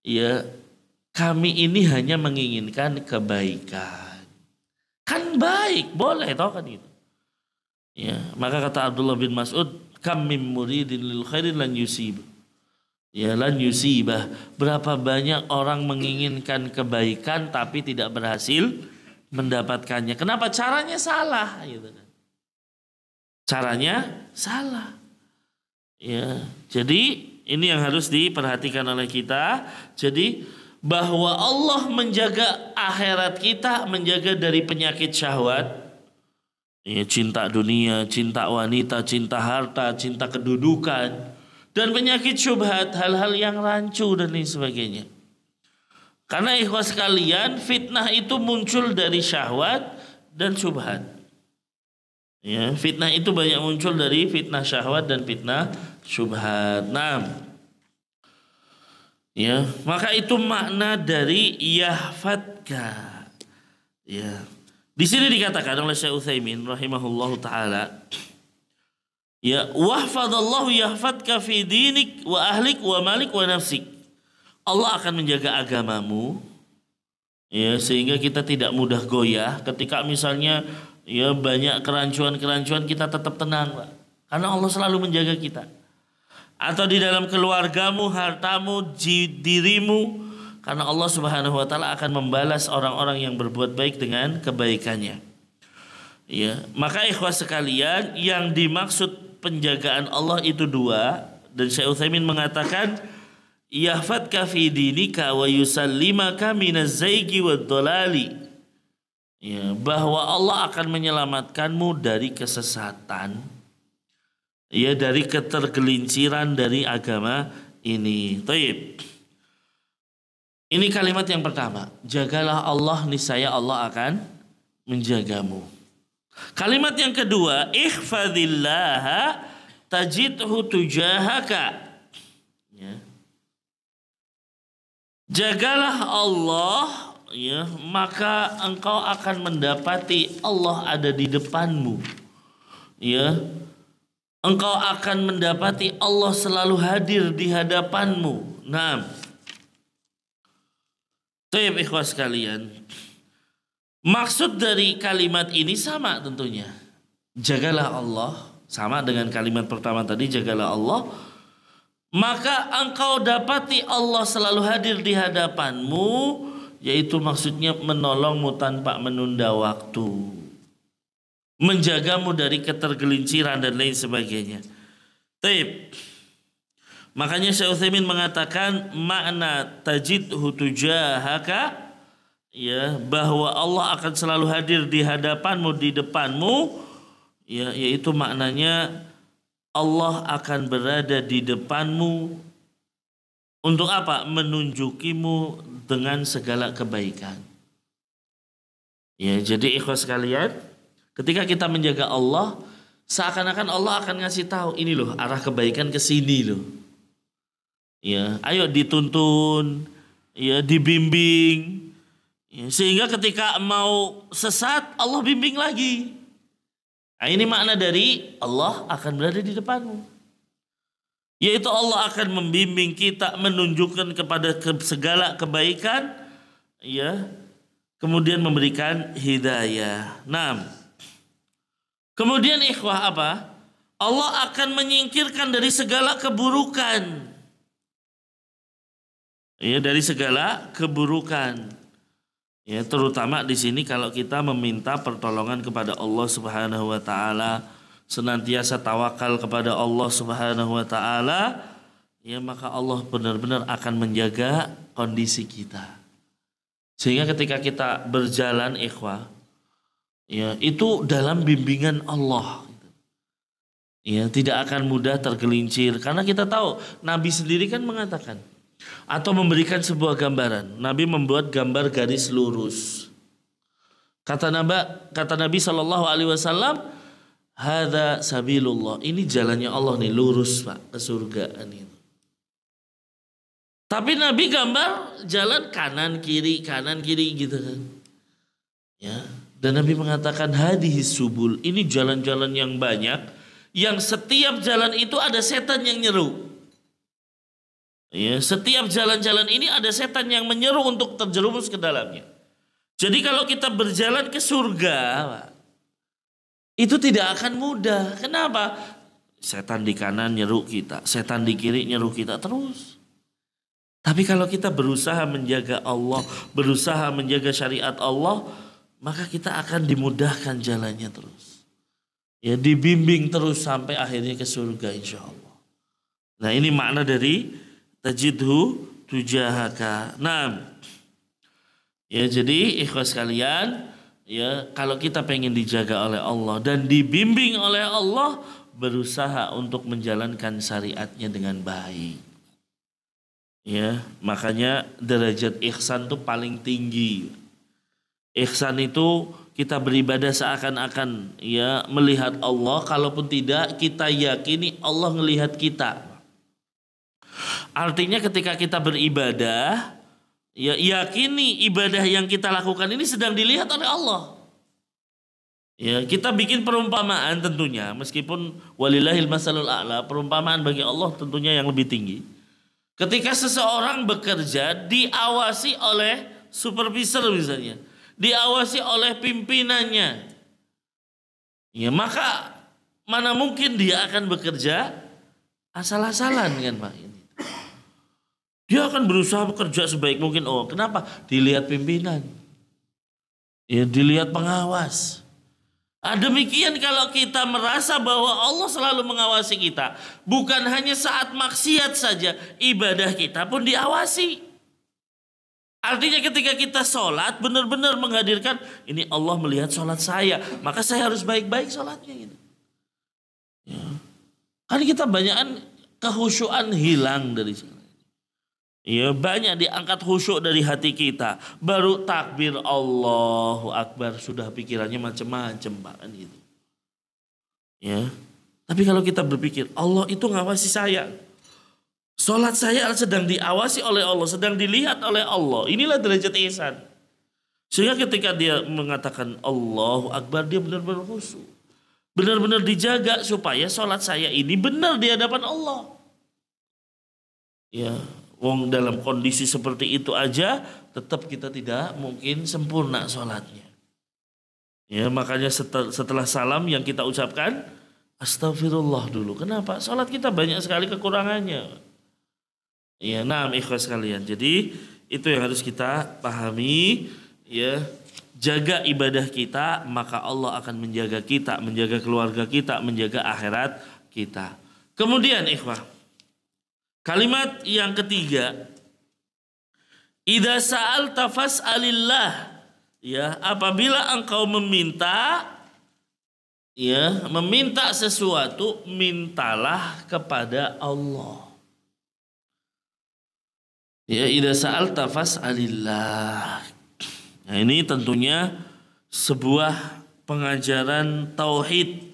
ya kami ini hanya menginginkan kebaikan. Kan baik, boleh toh kan itu. Ya, maka kata Abdullah bin Mas'ud, kam mim muridin lil khairin lan yusib. Ya, lan yusibah. Berapa banyak orang menginginkan kebaikan tapi tidak berhasil mendapatkannya. Kenapa? Caranya salah gitu kan. Caranya salah. Ya, jadi ini yang harus diperhatikan oleh kita. Jadi bahwa Allah menjaga akhirat kita, menjaga dari penyakit syahwat, ya, cinta dunia, cinta wanita, cinta harta, cinta kedudukan, dan penyakit syubhat, hal-hal yang rancu dan lain sebagainya. Karena ikhwas sekalian, fitnah itu muncul dari syahwat dan syubhat. Ya, fitnah itu banyak muncul dari fitnah syahwat dan fitnah syubhat. Nah, ya, maka itu makna dari yahfadka. Ya. Di sini dikatakan oleh Syekh Utsaimin rahimahullahu taala, ya, wahfadallahu yahfadka fi dinik wa ahlik wa malik wa nafsik. Allah akan menjaga agamamu, ya, sehingga kita tidak mudah goyah ketika misalnya ya banyak kerancuan-kerancuan, kita tetap tenang, Pak. Karena Allah selalu menjaga kita. Atau di dalam keluargamu, hartamu, dirimu, karena Allah Subhanahu wa taala akan membalas orang-orang yang berbuat baik dengan kebaikannya. Ya, maka ikhwas sekalian, yang dimaksud penjagaan Allah itu dua, dan Syekh Utsaimin mengatakan yahfadka fi dinika wa yusallimaka minaz zaigi wad dhalali. Ya, bahwa Allah akan menyelamatkanmu dari kesesatan, ya, dari ketergelinciran dari agama ini. Taib. Ini kalimat yang pertama, jagalah Allah, niscaya Allah akan menjagamu. Kalimat yang kedua, ihfadillaha tajidhu tujahaka. Ya. Jagalah Allah, ya, maka engkau akan mendapati Allah ada di depanmu. Ya. Engkau akan mendapati Allah selalu hadir di hadapanmu. Nah, taib ikhwas sekalian, maksud dari kalimat ini sama tentunya. Jagalah Allah, sama dengan kalimat pertama tadi, jagalah Allah, maka engkau dapati Allah selalu hadir di hadapanmu, yaitu maksudnya menolongmu tanpa menunda waktu, menjagamu dari ketergelinciran dan lain sebagainya. Taib. Makanya Syekh Utsaimin mengatakan makna tajidhu tujahaka, ya, bahwa Allah akan selalu hadir di hadapanmu, di depanmu, ya, yaitu maknanya Allah akan berada di depanmu untuk apa? Menunjukimu dengan segala kebaikan. Ya, jadi ikhwas sekalian, ketika kita menjaga Allah, seakan-akan Allah akan ngasih tahu, ini loh arah kebaikan ke sini loh. Ya, ayo dituntun, ya, dibimbing. Ya, sehingga ketika mau sesat, Allah bimbing lagi. Nah, ini makna dari Allah akan berada di depanmu. Yaitu Allah akan membimbing kita, menunjukkan kepada segala kebaikan, ya, kemudian memberikan hidayah. Nah, kemudian ikhwah apa? Allah akan menyingkirkan dari segala keburukan. Ya, dari segala keburukan. Ya, terutama di sini kalau kita meminta pertolongan kepada Allah Subhanahu wa taala, senantiasa tawakal kepada Allah Subhanahu wa taala, ya, maka Allah benar-benar akan menjaga kondisi kita. Sehingga ketika kita berjalan ikhwah, ya, itu dalam bimbingan Allah. Ya, tidak akan mudah tergelincir, karena kita tahu Nabi sendiri kan mengatakan atau memberikan sebuah gambaran. Nabi membuat gambar garis lurus. Kata Nabi Shallallahu Alaihi Wasallam, "Hada sabilullah." Ini jalannya Allah nih, lurus Pak, ke surga ini. Tapi Nabi gambar jalan kanan kiri gitu kan. Ya, dan Nabi mengatakan hadhis subul. Ini jalan-jalan yang banyak, yang setiap jalan itu ada setan yang nyeru. Ya, setiap jalan-jalan ini ada setan yang menyeru untuk terjerumus ke dalamnya. Jadi kalau kita berjalan ke surga, Pak, itu tidak akan mudah. Kenapa? Setan di kanan nyeru kita, setan di kiri nyeru kita terus. Tapi kalau kita berusaha menjaga Allah, berusaha menjaga syariat Allah, maka kita akan dimudahkan jalannya terus. Ya, dibimbing terus sampai akhirnya ke surga insya Allah. Nah, ini makna dari tajidhu tujahaka. Nah, ya jadi ikhwas kalian, ya kalau kita pengen dijaga oleh Allah dan dibimbing oleh Allah, berusaha untuk menjalankan syariatnya dengan baik. Ya, makanya derajat ihsan itu paling tinggi. Ihsan itu kita beribadah seakan-akan ya melihat Allah, kalaupun tidak kita yakini Allah melihat kita. Artinya ketika kita beribadah, ya yakini ibadah yang kita lakukan ini sedang dilihat oleh Allah. Ya, kita bikin perumpamaan tentunya, meskipun walillahil masalul a'la, perumpamaan bagi Allah tentunya yang lebih tinggi. Ketika seseorang bekerja diawasi oleh supervisor misalnya, diawasi oleh pimpinannya, ya maka mana mungkin dia akan bekerja asal-asalan kan Pak? Dia akan berusaha bekerja sebaik mungkin. Oh, kenapa? Dilihat pimpinan, ya dilihat pengawas. Demikian kalau kita merasa bahwa Allah selalu mengawasi kita, bukan hanya saat maksiat saja, ibadah kita pun diawasi. Artinya ketika kita sholat benar-benar menghadirkan ini Allah melihat sholat saya, maka saya harus baik-baik sholatnya gitu. Ya. Kan kita banyakan kehusyuan hilang dari sana. Ya, banyak diangkat khusyuk dari hati kita. Baru takbir Allahu Akbar sudah pikirannya macam-macam Pak kan gitu. Ya. Tapi kalau kita berpikir Allah itu ngawasi saya, sholat saya sedang diawasi oleh Allah, sedang dilihat oleh Allah. Inilah derajat ihsan. Sehingga ketika dia mengatakan Allahu Akbar, dia benar-benar khusyuk, benar-benar dijaga supaya sholat saya ini benar di hadapan Allah. Ya. Wong dalam kondisi seperti itu aja tetap kita tidak mungkin sempurna sholatnya. Ya, makanya setelah salam yang kita ucapkan astagfirullah dulu. Kenapa? Sholat kita banyak sekali kekurangannya. Ya, nah ikhlas kalian. Jadi itu yang harus kita pahami. Ya, jaga ibadah kita, maka Allah akan menjaga kita, menjaga keluarga kita, menjaga akhirat kita. Kemudian ikhwah, kalimat yang ketiga, idza sa'alta fas'alillah. Ya, apabila engkau meminta, ya, meminta sesuatu, mintalah kepada Allah. Ya, idza sa'alta fas'alillah. Nah, ini tentunya sebuah pengajaran tauhid.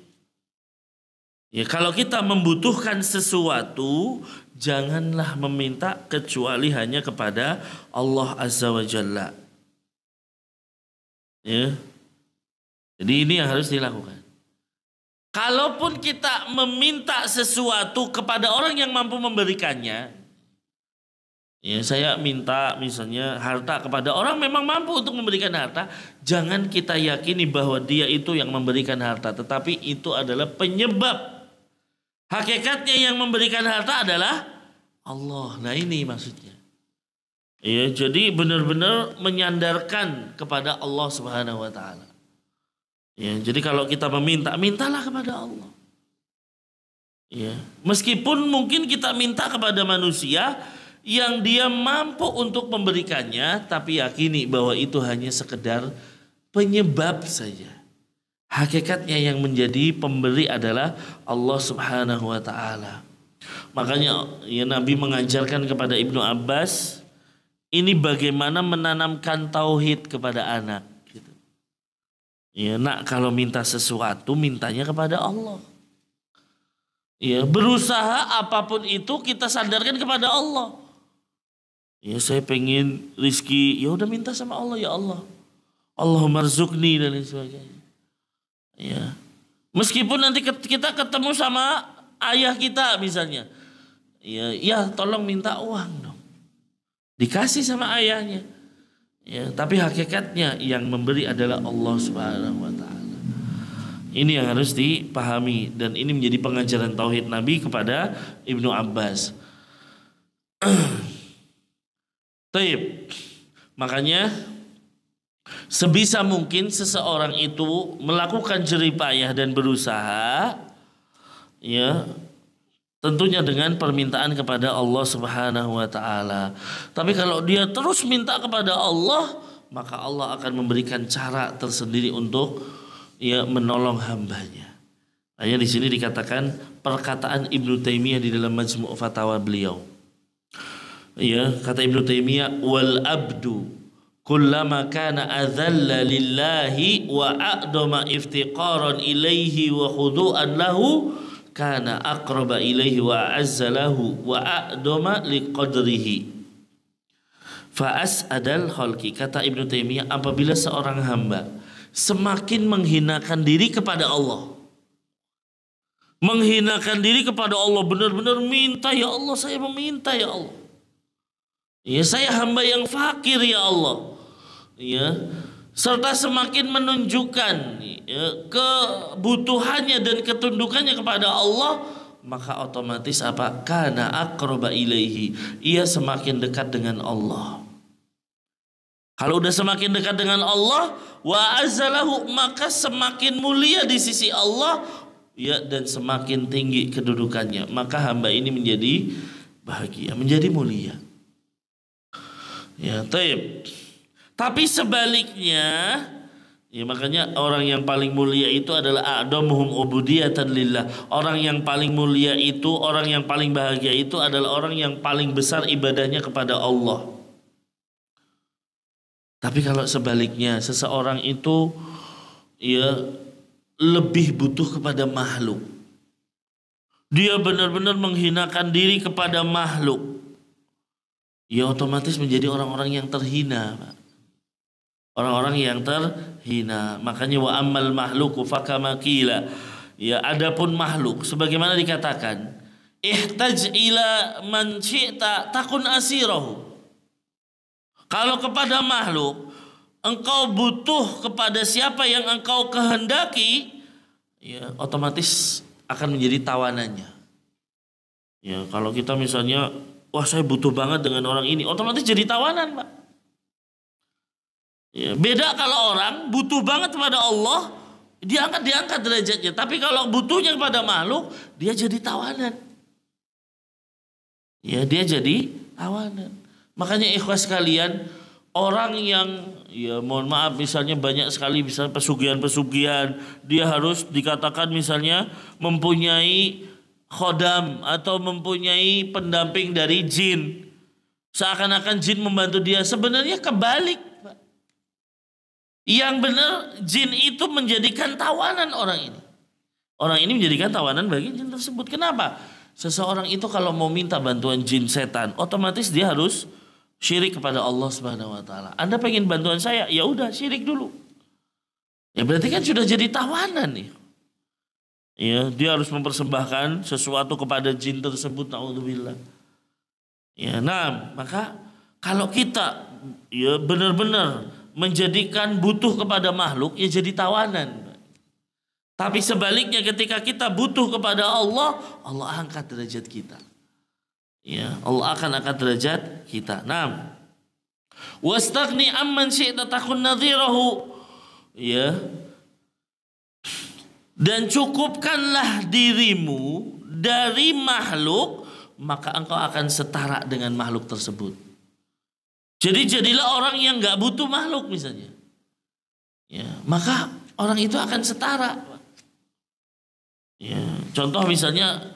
Ya, kalau kita membutuhkan sesuatu, janganlah meminta kecuali hanya kepada Allah Azza wa Jalla. Ya. Jadi ini yang harus dilakukan. Kalaupun kita meminta sesuatu kepada orang yang mampu memberikannya, ya saya minta misalnya harta kepada orang memang mampu untuk memberikan harta, jangan kita yakini bahwa dia itu yang memberikan harta, tetapi itu adalah penyebab. Hakikatnya yang memberikan harta adalah Allah. Nah ini maksudnya. Ya, jadi benar-benar menyandarkan kepada Allah Subhanahu wa taala. Ya, jadi kalau kita meminta, mintalah kepada Allah. Ya, meskipun mungkin kita minta kepada manusia yang dia mampu untuk memberikannya, tapi yakini bahwa itu hanya sekedar penyebab saja. Hakikatnya yang menjadi pemberi adalah Allah Subhanahu wa taala. Makanya ya Nabi mengajarkan kepada Ibnu Abbas ini bagaimana menanamkan tauhid kepada anak gitu. Ya, nak kalau minta sesuatu mintanya kepada Allah. Ya, berusaha apapun itu kita sandarkan kepada Allah. Ya, saya pengen rizki, ya udah minta sama Allah, ya Allah. Allahumma rzuqni dan lain sebagainya. Ya. Meskipun nanti kita ketemu sama ayah kita misalnya. Ya tolong minta uang dong. Dikasih sama ayahnya. Ya, tapi hakikatnya yang memberi adalah Allah Subhanahu wa taala. Ini yang harus dipahami dan ini menjadi pengajaran tauhid Nabi kepada Ibnu Abbas. Taib. Makanya sebisa mungkin seseorang itu melakukan jerih payah dan berusaha ya Tentunya dengan permintaan kepada Allah Subhanahu wa taala. Tapi kalau dia terus minta kepada Allah, maka Allah akan memberikan cara tersendiri untuk menolong hambanya. Hanya di sini dikatakan perkataan Ibnu Taimiyah di dalam Majmu' Fatawa beliau. Kata Ibnu Taimiyah, wal abdu kullama kana adzalla lillahi wa a'dama iftiqaran ilaihi wa khudu'an lahu kana aqraba ilaihi wa a'azza lahu wa a'dama liqadrihi fa as'adal khalqi. Kata Ibnu Taimiyah, apabila seorang hamba semakin menghinakan diri kepada Allah, menghinakan diri kepada Allah, benar-benar minta, ya Allah saya meminta ya Allah, saya hamba yang fakir ya Allah, serta semakin menunjukkan kebutuhannya dan ketundukannya kepada Allah, maka otomatis apa? Kana aqraba ilaihi, ia semakin dekat dengan Allah. Kalau udah semakin dekat dengan Allah, wa azzalahu, maka semakin mulia di sisi Allah, dan semakin tinggi kedudukannya, maka hamba ini menjadi bahagia, menjadi mulia. Tapi sebaliknya, makanya orang yang paling mulia itu adalah a'damuhum ubudiyatan lillah. Orang yang paling mulia itu, orang yang paling bahagia itu adalah orang yang paling besar ibadahnya kepada Allah. Tapi kalau sebaliknya, seseorang itu lebih butuh kepada makhluk. Dia benar-benar menghinakan diri kepada makhluk. Otomatis menjadi orang-orang yang terhina, Pak. Orang-orang yang terhina. Makanya wa ammal mahluku fakama qila. Adapun makhluk sebagaimana dikatakan, ihtaj ila man syi'ta takun asirahu. Kalau kepada makhluk engkau butuh kepada siapa yang engkau kehendaki, otomatis akan menjadi tawanannya. Kalau kita misalnya, wah saya butuh banget dengan orang ini, otomatis jadi tawanan, Pak. Beda kalau orang butuh banget kepada Allah, diangkat derajatnya. Tapi kalau butuhnya kepada makhluk, dia jadi tawanan. Dia jadi tawanan. Makanya ikhwas sekalian, orang yang mohon maaf misalnya banyak sekali misalnya pesugihan-pesugihan, dia harus dikatakan misalnya mempunyai khodam atau mempunyai pendamping dari jin. Seakan-akan jin membantu dia. Sebenarnya kebalik, Pak. Yang benar jin itu menjadikan tawanan orang ini. Orang ini menjadikan tawanan bagi jin tersebut. Kenapa? Seseorang itu kalau mau minta bantuan jin setan, otomatis dia harus syirik kepada Allah Subhanahu wa taala. Anda pengen bantuan saya? Ya udah syirik dulu. Berarti kan sudah jadi tawanan nih. Dia harus mempersembahkan sesuatu kepada jin tersebut, naudzubillah. Maka kalau kita benar-benar menjadikan butuh kepada makhluk, jadi tawanan. Tapi sebaliknya ketika kita butuh kepada Allah, Allah angkat derajat kita. Allah akan angkat derajat kita. Wastaghni amman syi'ta takun nadhirahu. Dan cukupkanlah dirimu dari makhluk, maka engkau akan setara dengan makhluk tersebut. Jadi jadilah orang yang gak butuh makhluk misalnya. Maka orang itu akan setara. Contoh misalnya,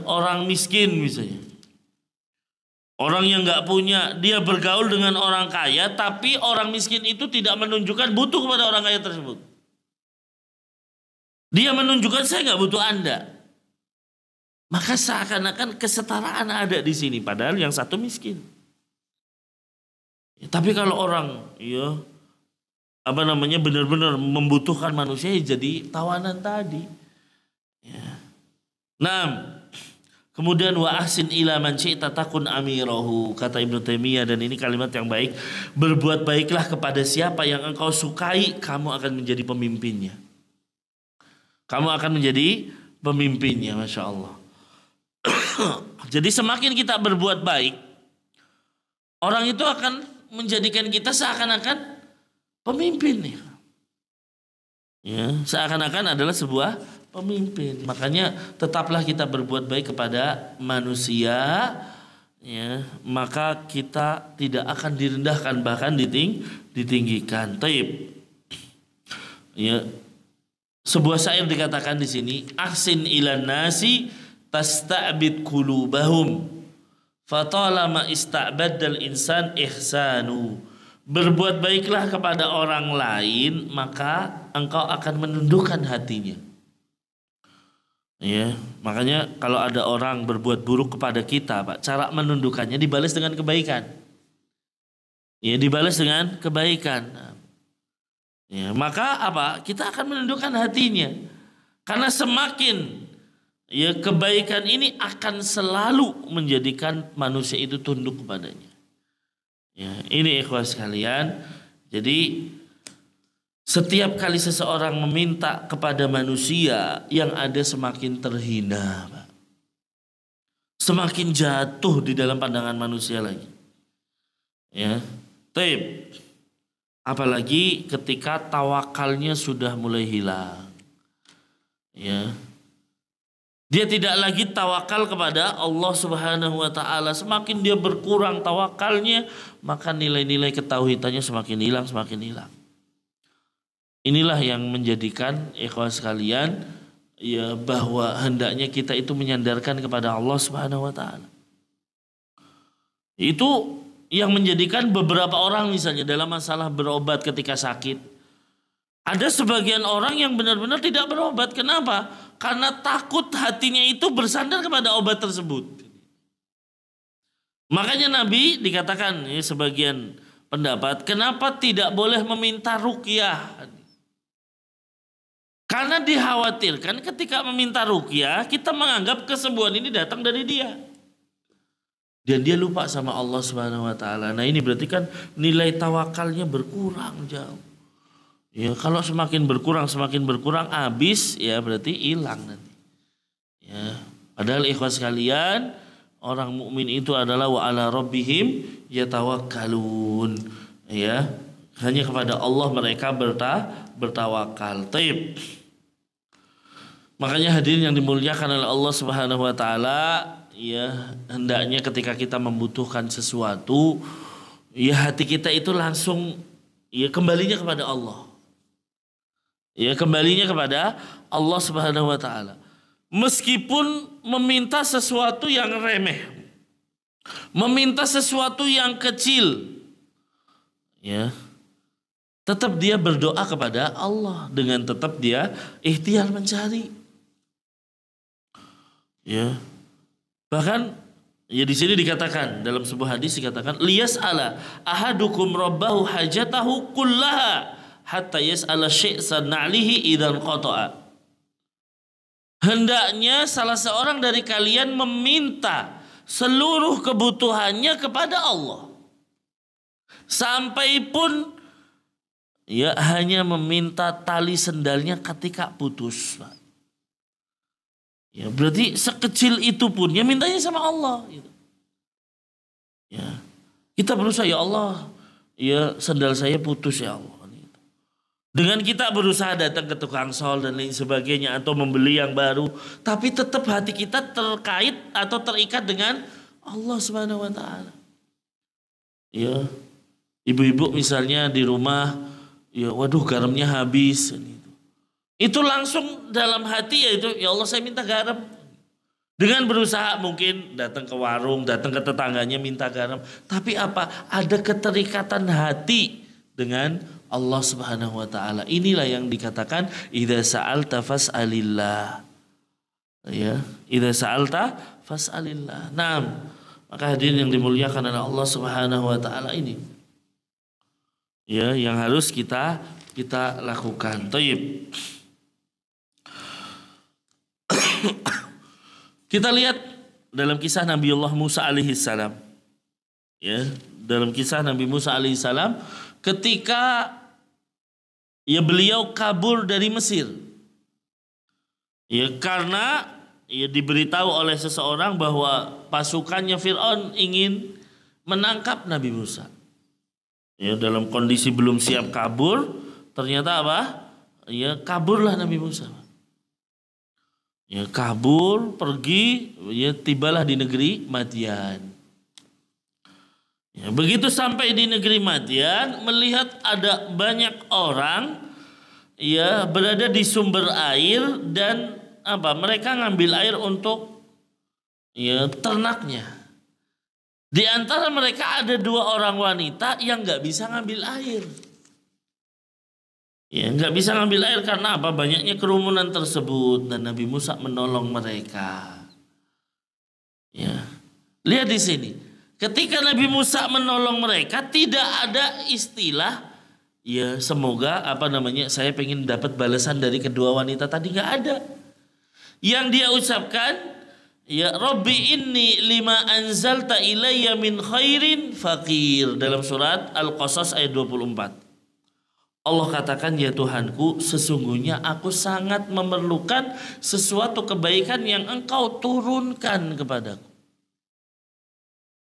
orang miskin misalnya. Orang yang gak punya, dia bergaul dengan orang kaya, tapi orang miskin itu tidak menunjukkan butuh kepada orang kaya tersebut. Dia menunjukkan saya gak butuh Anda. Maka seakan-akan kesetaraan ada di sini, padahal yang satu miskin. Tapi kalau orang benar-benar membutuhkan manusia, jadi tawanan tadi. Kemudian wa ahsin ila man syi'ta takun amirahu, kata Ibnu Taimiyah, dan ini kalimat yang baik. Berbuat baiklah kepada siapa yang engkau sukai, kamu akan menjadi pemimpinnya. Kamu akan menjadi pemimpinnya, Masya Allah. Jadi semakin kita berbuat baik, orang itu akan menjadikan kita seakan-akan pemimpin. Seakan-akan adalah sebuah pemimpin. Makanya tetaplah kita berbuat baik kepada manusia, ya, maka kita tidak akan direndahkan, bahkan ditinggikan. Taib. Ya. Sebuah syair dikatakan di sini, ahsin ilan nasi tasta'bid qulubahum fatalama ista'baddal insan ihsanu. Berbuat baiklah kepada orang lain, maka engkau akan menundukkan hatinya. Ya, makanya kalau ada orang berbuat buruk kepada kita, Pak, cara menundukkannya dibalas dengan kebaikan. Ya, dibalas dengan kebaikan. Ya, maka apa? Kita akan menundukkan hatinya. Karena semakin ya kebaikan ini akan selalu menjadikan manusia itu tunduk kepadanya. Ya, ini ikhwas sekalian. Jadi setiap kali seseorang meminta kepada manusia, yang ada semakin terhina, Pak. Semakin jatuh di dalam pandangan manusia lagi. Ya, taib. Apalagi ketika tawakalnya sudah mulai hilang. Ya. Dia tidak lagi tawakal kepada Allah Subhanahu wa taala. Semakin dia berkurang tawakalnya, maka nilai-nilai ketauhidannya semakin hilang. Inilah yang menjadikan ikhwan sekalian, ya, bahwa hendaknya kita itu menyandarkan kepada Allah Subhanahu wa taala. Itu yang menjadikan beberapa orang misalnya dalam masalah berobat ketika sakit, ada sebagian orang yang benar-benar tidak berobat. Kenapa? Karena takut hatinya itu bersandar kepada obat tersebut. Makanya Nabi dikatakan, ya, sebagian pendapat, kenapa tidak boleh meminta ruqyah? Karena dikhawatirkan ketika meminta ruqyah, kita menganggap kesembuhan ini datang dari dia. Dan dia lupa sama Allah Subhanahu wa taala. Nah, ini berarti kan nilai tawakalnya berkurang jauh. Ya, kalau semakin berkurang habis, ya berarti hilang nanti. Ya, padahal ikhwas sekalian, orang mukmin itu adalah wa ala rabbihim yatawakkalun. Ya, hanya kepada Allah mereka bertawakal. Taib. Makanya hadirin yang dimuliakan oleh Allah Subhanahu wa taala, ya, hendaknya ketika kita membutuhkan sesuatu, ya hati kita itu langsung, ya, kembalinya kepada Allah. Ya, kembalinya kepada Allah Subhanahu wa taala. Meskipun meminta sesuatu yang remeh, meminta sesuatu yang kecil, ya, tetap dia berdoa kepada Allah dengan tetap dia ikhtiar mencari. Ya. Bahkan, ya, di sini dikatakan dalam sebuah hadis dikatakan liyas'ala ahadukum rabbahu hajatahu kullaha hatta yas'ala syi'san na'lihi idan qata'a. Hendaknya salah seorang dari kalian meminta seluruh kebutuhannya kepada Allah. Sampai pun, ya, hanya meminta tali sendalnya ketika putus. Ya, berarti sekecil itu pun ya mintanya sama Allah. Gitu. Ya, kita berusaha, ya Allah, ya sendal saya putus ya Allah. Gitu. Dengan kita berusaha datang ke tukang sol dan lain sebagainya atau membeli yang baru, tapi tetap hati kita terkait atau terikat dengan Allah Subhanahu wa taala. Ya, ibu-ibu misalnya di rumah, ya, waduh garamnya habis. Itu langsung dalam hati, yaitu, ya Allah saya minta garam. Dengan berusaha mungkin datang ke warung, datang ke tetangganya minta garam. Tapi apa? Ada keterikatan hati dengan Allah Subhanahu wa taala. Inilah yang dikatakan idza sa'alta fas'alillah. Ya, idza sa'alta fas'alillah. Naam. Maka hadirin yang dimuliakan oleh Allah Subhanahu wa taala ini, ya, yang harus kita lakukan. Thayyib. Kita lihat dalam kisah Nabiullah Musa alaihi salam. Ya, dalam kisah Nabi Musa alaihi salam ketika, ya, beliau kabur dari Mesir. Ya, karena, ya, diberitahu oleh seseorang bahwa pasukannya Fir'aun ingin menangkap Nabi Musa. Ya, dalam kondisi belum siap kabur, ternyata apa? Ya, kaburlah Nabi Musa. Ya, kabur, pergi, ya tibalah di negeri Madian. Ya, begitu sampai di negeri Madian, melihat ada banyak orang ya berada di sumber air dan mereka ngambil air untuk ya ternaknya. Di antara mereka ada 2 orang wanita yang nggak bisa ngambil air. Ya, nggak bisa ngambil air karena apa? Banyaknya kerumunan tersebut dan Nabi Musa menolong mereka. Ya, lihat di sini. Ketika Nabi Musa menolong mereka, tidak ada istilah ya semoga saya pengen dapat balasan dari kedua wanita tadi, nggak ada. Yang dia ucapkan, ya Rabbi inni lima anzalta ilayya min khairin faqir, dalam surat Al-Qasas ayat 24. Allah katakan, ya Tuhanku, sesungguhnya aku sangat memerlukan sesuatu kebaikan yang engkau turunkan kepadaku.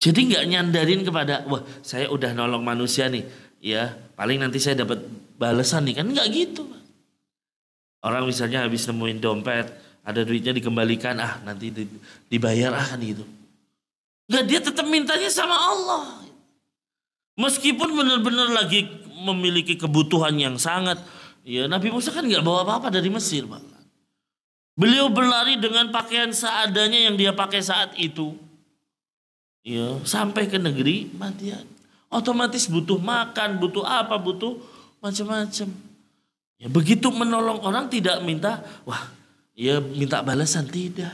Jadi nggak nyandarin kepada, wah saya udah nolong manusia nih, ya paling nanti saya dapat balasan nih, kan nggak gitu. Orang misalnya habis nemuin dompet, ada duitnya dikembalikan, nanti dibayar kan gitu. Nggak, dia tetap mintanya sama Allah. Meskipun benar-benar lagi memiliki kebutuhan yang sangat, ya Nabi Musa kan nggak bawa apa-apa dari Mesir, Pak. Beliau berlari dengan pakaian seadanya yang dia pakai saat itu, ya sampai ke negeri Madian. Otomatis butuh makan, butuh apa, butuh macam-macam. Ya begitu menolong orang tidak minta, minta balasan, tidak.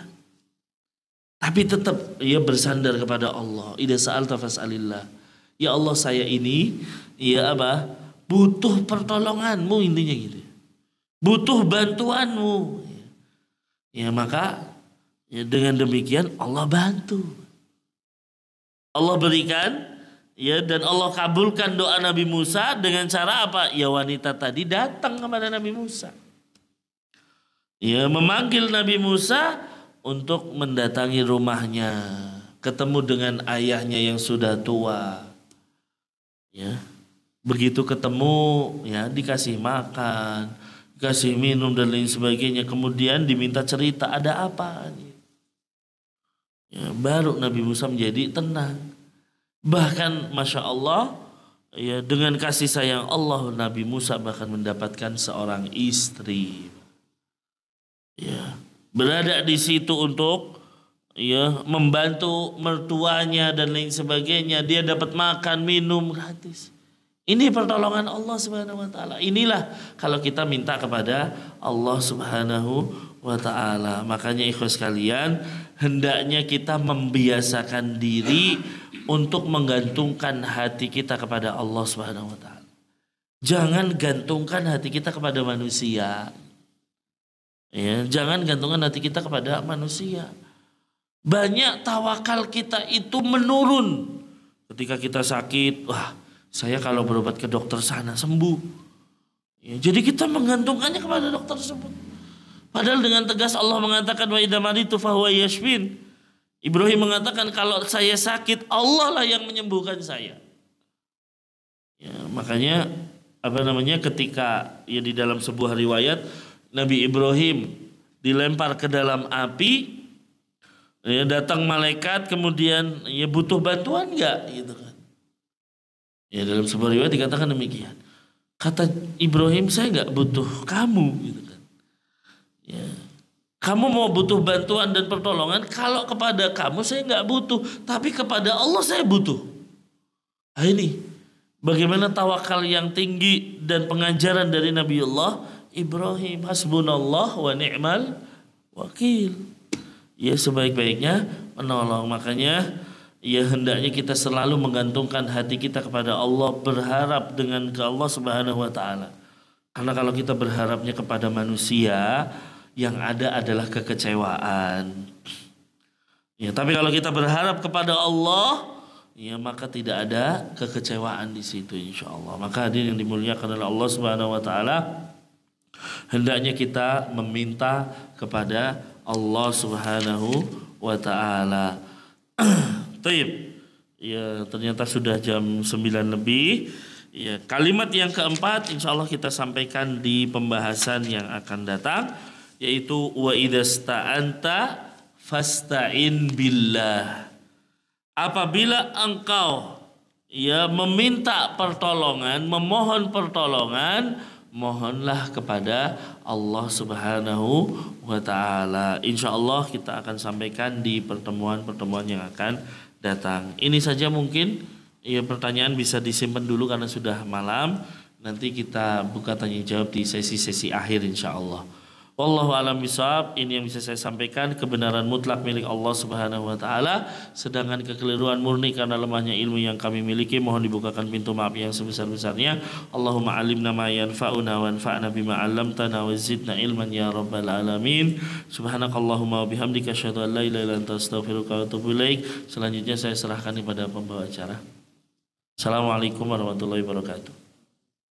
Tapi tetap ia bersandar kepada Allah. Idza sa'alta fas'alillah. Ya Allah, saya ini butuh pertolonganmu, intinya gitu. Butuh bantuanmu. Ya maka ya, dengan demikian Allah bantu. Allah berikan ya, dan Allah kabulkan doa Nabi Musa dengan cara apa? Ya wanita tadi datang kepada Nabi Musa. Ya memanggil Nabi Musa untuk mendatangi rumahnya, ketemu dengan ayahnya yang sudah tua. Ya, begitu ketemu ya dikasih makan, dikasih minum dan lain sebagainya, kemudian diminta cerita ada apa. Ya, baru Nabi Musa menjadi tenang. Bahkan Masya Allah ya, dengan kasih sayang Allah, Nabi Musa bahkan mendapatkan seorang istri. Ya, berada di situ untuk ya membantu mertuanya dan lain sebagainya. Dia dapat makan, minum gratis. Ini pertolongan Allah Subhanahu wa taala. Inilah kalau kita minta kepada Allah Subhanahu wa taala. Makanya ikhwas sekalian, hendaknya kita membiasakan diri untuk menggantungkan hati kita kepada Allah Subhanahu wa taala. Jangan gantungkan hati kita kepada manusia. Ya, jangan gantungkan hati kita kepada manusia. Banyak tawakal kita itu menurun. Ketika kita sakit, saya kalau berobat ke dokter sana sembuh. Ya, jadi kita menggantungkannya kepada dokter tersebut. Padahal dengan tegas Allah mengatakan, wa idza maritu fahuwa yashfin. Ibrahim mengatakan, kalau saya sakit, Allah lah yang menyembuhkan saya. Ya, makanya ketika ya di dalam sebuah riwayat Nabi Ibrahim dilempar ke dalam api, ya datang malaikat, kemudian ya butuh bantuan enggak gitu kan. Ya dalam sebuah riwayat dikatakan demikian. Kata Ibrahim, saya enggak butuh kamu gitu kan. Ya. Kamu mau butuh bantuan dan pertolongan, kalau kepada kamu saya enggak butuh, tapi kepada Allah saya butuh. Nah ini bagaimana tawakal yang tinggi dan pengajaran dari Nabiullah Ibrahim. Hasbunallah wa ni'mal wakil. Ya sebaik-baiknya menolong. Makanya ya hendaknya kita selalu menggantungkan hati kita kepada Allah, berharap dengan ke Allah Subhanahu wa taala. Karena kalau kita berharapnya kepada manusia, yang ada adalah kekecewaan. Ya, tapi kalau kita berharap kepada Allah, ya maka tidak ada kekecewaan di situ insyaallah. Maka hadirin yang dimuliakan oleh Allah Subhanahu wa taala, hendaknya kita meminta kepada Allah Subhanahu wa taala. Taib. Ya, ternyata sudah jam 9 lebih. Ya, kalimat yang keempat insyaallah kita sampaikan di pembahasan yang akan datang, yaitu wa idasta'anta fasta'in billah. Apabila engkau meminta pertolongan, memohon pertolongan, mohonlah kepada Allah Subhanahu wa taala. Insyaallah kita akan sampaikan di pertemuan-pertemuan yang akan datang. Ini saja mungkin pertanyaan bisa disimpan dulu karena sudah malam. Nanti kita buka tanya jawab di sesi-sesi akhir insyaallah. Wallahu a'lam bishawab. Ini yang bisa saya sampaikan, kebenaran mutlak milik Allah Subhanahu wa taala, sedangkan kekeliruan murni karena lemahnya ilmu yang kami miliki, mohon dibukakan pintu maaf yang sebesar-besarnya. Allahumma 'allimna ma yanfa'una wanfa'na bima 'allamtana wa zidna ilman ya rabbal alamin. Subhanakallahumma wa bihamdika asyhadu an la ilaha illa anta astaghfiruka wa atubu ilaik. Selanjutnya saya serahkan kepada pembawa acara. Assalamualaikum warahmatullahi wabarakatuh.